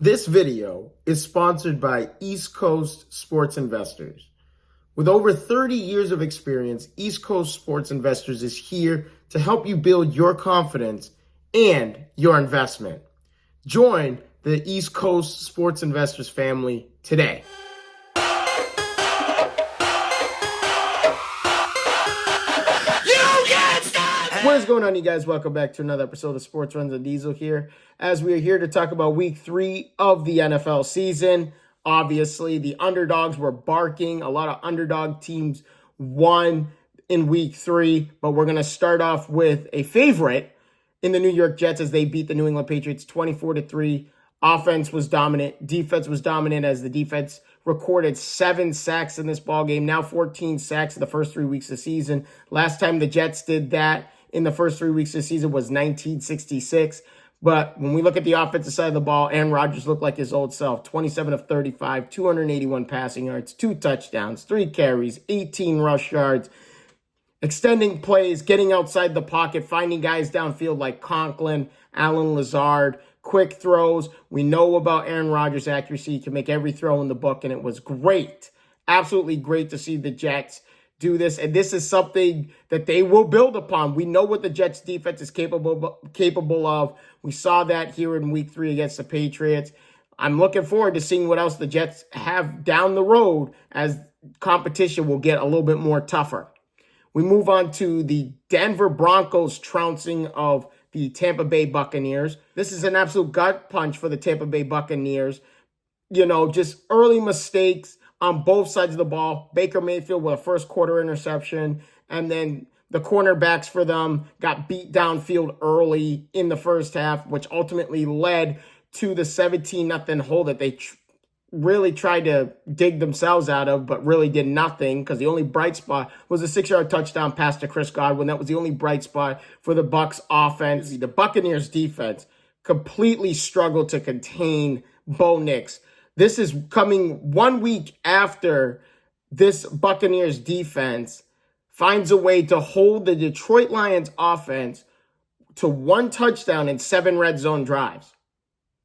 This video is sponsored by East Coast Sports Investors. With over 30 years of experience, East Coast Sports Investors is here to help you build your confidence and your investment. Join the East Coast Sports Investors family today. What is going on, you guys? Welcome back to another episode of Sports Runs and Diesel here, as we are here to talk about week 3 of the NFL season. Obviously, the underdogs were barking. A lot of underdog teams won in week 3, but we're going to start off with a favorite in the New York Jets as they beat the New England Patriots 24-3. Offense was dominant. Defense was dominant as the defense recorded 7 sacks in this ball game. Now 14 sacks in the first 3 weeks of the season. Last time the Jets did that in the first 3 weeks of the season was 1966. But when we look at the offensive side of the ball, Aaron Rodgers looked like his old self. 27 of 35, 281 passing yards, 2 touchdowns, 3 carries, 18 rush yards, extending plays, getting outside the pocket, finding guys downfield like Conklin, Allen Lazard, quick throws. We know about Aaron Rodgers' accuracy. He can make every throw in the book, and it was great. Absolutely great to see the Jets do this, and this is something that they will build upon. We know what the Jets defense is capable of. We saw that here in week 3 against the Patriots. I'm looking forward to seeing what else the Jets have down the road as competition will get a little bit more tougher. We move on to the Denver Broncos trouncing of the Tampa Bay Buccaneers. This is an absolute gut punch for the Tampa Bay Buccaneers. You know, just early mistakes on both sides of the ball. Baker Mayfield with a first quarter interception, and then the cornerbacks for them got beat downfield early in the first half, which ultimately led to the 17-0 hole that they really tried to dig themselves out of, but really did nothing because the only bright spot was a 6-yard touchdown pass to Chris Godwin. That was the only bright spot for the Bucs offense. The Buccaneers defense completely struggled to contain Bo Nix. This is coming 1 week after this Buccaneers defense finds a way to hold the Detroit Lions offense to 1 touchdown and 7 red zone drives.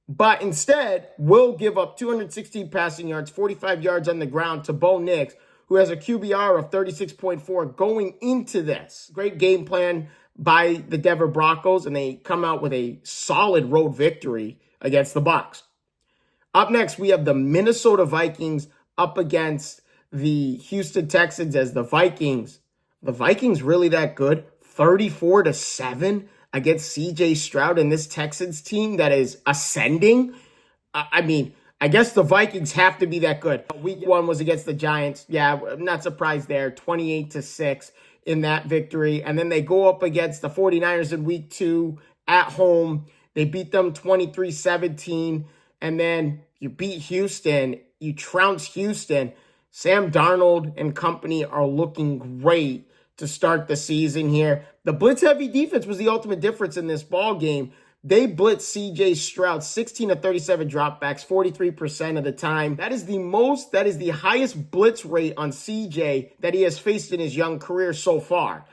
But instead, will give up 216 passing yards, 45 yards on the ground to Bo Nix, who has a QBR of 36.4 going into this. Great game plan by the Denver Broncos, and they come out with a solid road victory against the Bucs. Up next, we have the Minnesota Vikings up against the Houston Texans as the Vikings really that good? 34-7 against CJ Stroud and this Texans team that is ascending? I guess the Vikings have to be that good. Week 1 was against the Giants. Yeah, I'm not surprised there. 28-6 in that victory. And then they go up against the 49ers in week 2 at home. They beat them 23-17. And then you beat Houston. You trounce Houston. Sam Darnold and company are looking great to start the season here. The blitz-heavy defense was the ultimate difference in this ball game. They blitzed C.J. Stroud 16-37 dropbacks, 43% of the time. That is the highest blitz rate on C.J. that he has faced in his young career so far.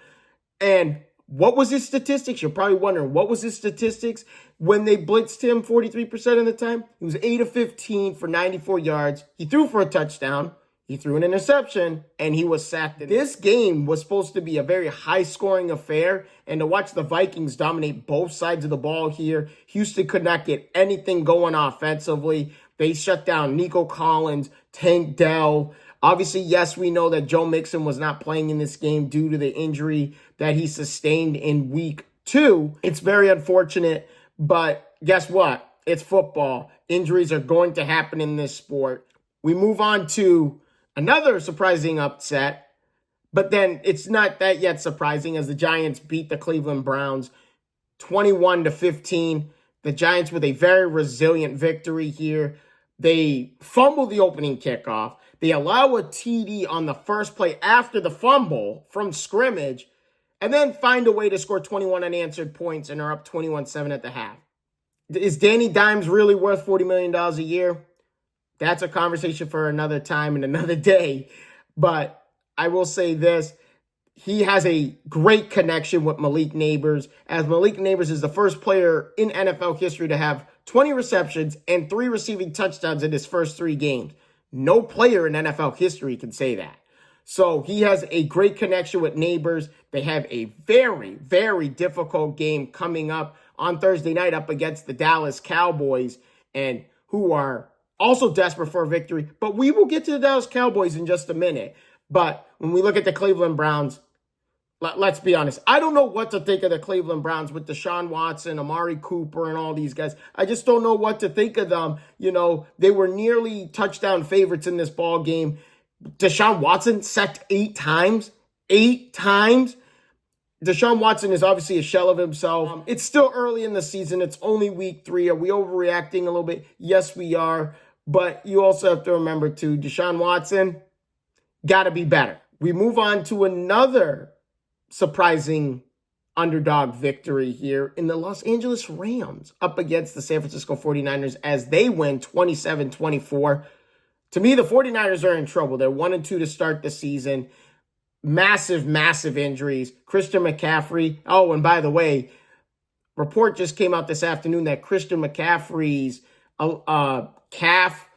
And what was his statistics? You're probably wondering, what was his statistics when they blitzed him 43% of the time? He was 8 of 15 for 94 yards. He threw for a touchdown. He threw an interception, and he was sacked. This game was supposed to be a very high-scoring affair, and to watch the Vikings dominate both sides of the ball here, Houston could not get anything going offensively. They shut down Nico Collins, Tank Dell. Obviously, yes, we know that Joe Mixon was not playing in this game due to the injury that he sustained in week 2. It's very unfortunate, but guess what? It's football. Injuries are going to happen in this sport. We move on to another surprising upset, but then it's not that yet surprising as the Giants beat the Cleveland Browns 21-15. The Giants with a very resilient victory here. They fumble the opening kickoff. They allow a TD on the first play after the fumble from scrimmage, and then find a way to score 21 unanswered points and are up 21-7 at the half. Is Danny Dimes really worth $40 million a year? That's a conversation for another time and another day. But I will say this. he has a great connection with Malik Neighbors, as Malik Neighbors is the first player in NFL history to have 20 receptions and 3 receiving touchdowns in his first 3 games. No player in NFL history can say that. So he has a great connection with Neighbors. They have a very, very difficult game coming up on Thursday night up against the Dallas Cowboys, and who are also desperate for a victory. But we will get to the Dallas Cowboys in just a minute. But when we look at the Cleveland Browns, let's be honest. I don't know what to think of the Cleveland Browns with Deshaun Watson, Amari Cooper, and all these guys. I just don't know what to think of them. You know, they were nearly touchdown favorites in this ball game. Deshaun Watson sacked 8 times. 8 times. Deshaun Watson is obviously a shell of himself. It's still early in the season. It's only week 3. Are we overreacting a little bit? Yes, we are. But you also have to remember, too, Deshaun Watson got to be better. We move on to another surprising underdog victory here in the Los Angeles Rams up against the San Francisco 49ers as they win 27-24. To me, the 49ers are in trouble. They're 1-2 to start the season. Massive, massive injuries. Christian McCaffrey. Oh, and by the way, report just came out this afternoon that Christian McCaffrey's calf,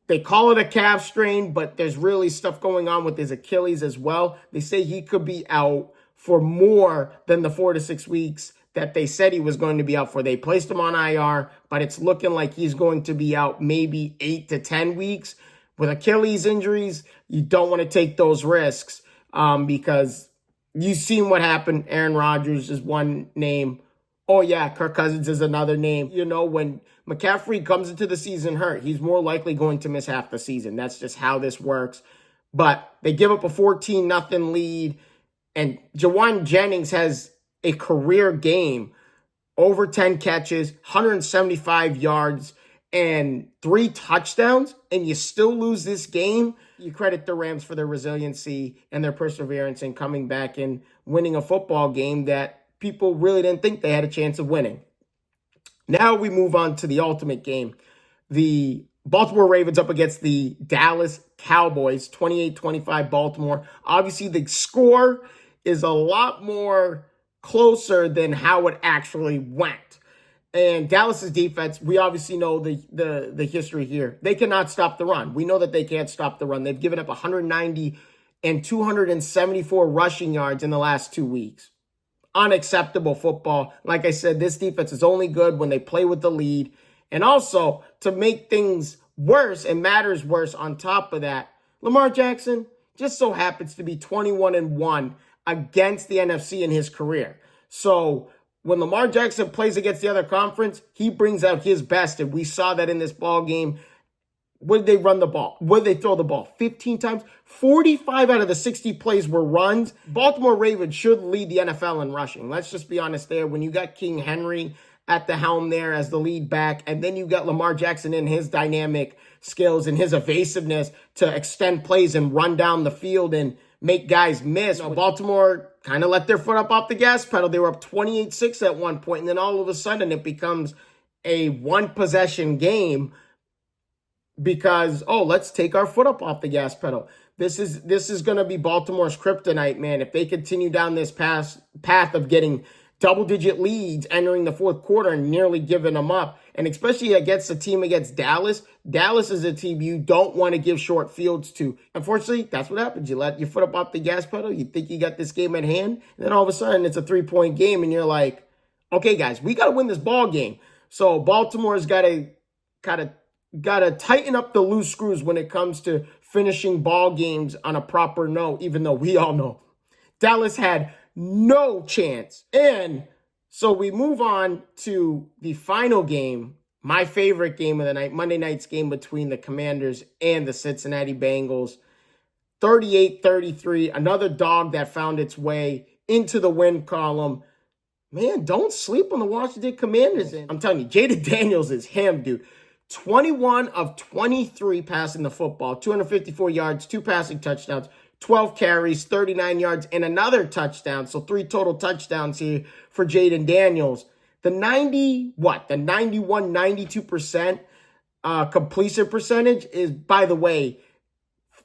they call it a calf strain, but there's really stuff going on with his Achilles as well. They say he could be out for more than the 4 to 6 weeks that they said he was going to be out for. They placed him on IR, but it's looking like he's going to be out maybe 8 to 10 weeks. With Achilles injuries, you don't want to take those risks because you've seen what happened. Aaron Rodgers is one name. Oh, yeah, Kirk Cousins is another name. You know, when McCaffrey comes into the season hurt, he's more likely going to miss half the season. That's just how this works. But they give up a 14-0 lead, and Jawan Jennings has a career game, over 10 catches, 175 yards, and 3 touchdowns, and you still lose this game. You credit the Rams for their resiliency and their perseverance in coming back and winning a football game that people really didn't think they had a chance of winning. Now we move on to the ultimate game. The Baltimore Ravens up against the Dallas Cowboys, 28-25 Baltimore. Obviously, the score is a lot more closer than how it actually went. And Dallas's defense, we obviously know the history here. They cannot stop the run. We know that they can't stop the run. They've given up 190 and 274 rushing yards in the last 2 weeks. Unacceptable football. Like I said, this defense is only good when they play with the lead. And also, to make things worse and matters worse on top of that, Lamar Jackson just so happens to be 21-1 against the NFC in his career. So when Lamar Jackson plays against the other conference, he brings out his best. And we saw that in this ball game. Would they run the ball? Would they throw the ball 15 times? 45 out of the 60 plays were runs. Baltimore Ravens should lead the NFL in rushing. Let's just be honest there. When you got King Henry at the helm there as the lead back, and then you got Lamar Jackson in his dynamic skills and his evasiveness to extend plays and run down the field and make guys miss. Baltimore kind of let their foot up off the gas pedal. They were up 28-6 at one point, and then all of a sudden it becomes a one-possession game because, let's take our foot up off the gas pedal. This is going to be Baltimore's kryptonite, man. If they continue down this path of getting double-digit leads entering the fourth quarter and nearly giving them up, and especially against a team against Dallas. Dallas is a team you don't want to give short fields to. Unfortunately, that's what happens. You let your foot up off the gas pedal. You think you got this game at hand, and then all of a sudden it's a 3-point game, and you're like, okay, guys, we got to win this ball game. So Baltimore's got to tighten up the loose screws when it comes to finishing ball games on a proper note, even though we all know Dallas had no chance. And so we move on to the final game, my favorite game of the night, Monday night's game between the Commanders and the Cincinnati Bengals. 38-33, another dog that found its way into the win column. Man, don't sleep on the Washington Commanders. I'm telling you, Jayden Daniels is him, dude. 21 of 23 passing the football, 254 yards, 2 passing touchdowns, 12 carries, 39 yards, and another touchdown. So 3 total touchdowns here for Jayden Daniels. The 92% completion percentage is, by the way,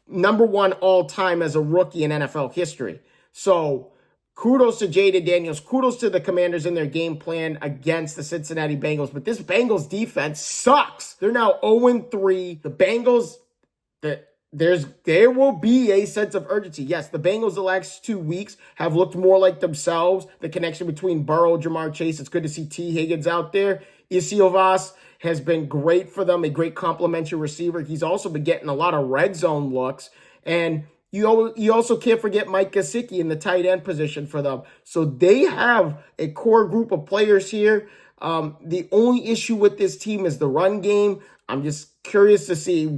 number 1 all time as a rookie in NFL history. So kudos to Jayden Daniels. Kudos to the Commanders in their game plan against the Cincinnati Bengals. But this Bengals defense sucks. They're now 0-3. The Bengals, there will be a sense of urgency. Yes, the Bengals the last 2 weeks have looked more like themselves. The connection between Burrow, Jamar Chase. It's good to see T. Higgins out there. Isiovas has been great for them, a great complimentary receiver. He's also been getting a lot of red zone looks. And you also can't forget Mike Gesicki in the tight end position for them. So they have a core group of players here. The only issue with this team is the run game. I'm just curious to see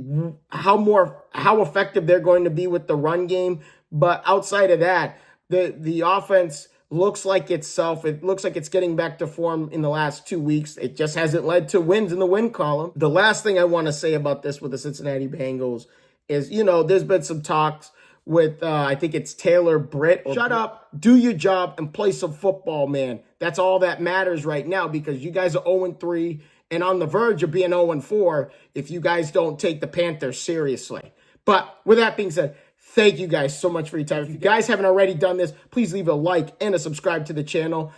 how effective they're going to be with the run game. But outside of that, the offense looks like itself. It looks like it's getting back to form in the last 2 weeks. It just hasn't led to wins in the win column. The last thing I want to say about this with the Cincinnati Bengals is, there's been some talks with, I think it's Taylor Britt. Shut up, do your job, and play some football, man. That's all that matters right now because you guys are 0-3 and on the verge of being 0-4 if you guys don't take the Panthers seriously. But with that being said, thank you guys so much for your time. If you guys haven't already done this, please leave a like and a subscribe to the channel.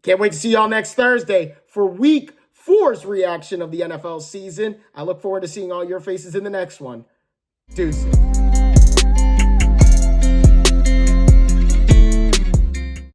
Can't wait to see y'all next Thursday for Week 4's reaction of the NFL season. I look forward to seeing all your faces in the next one. Deuces.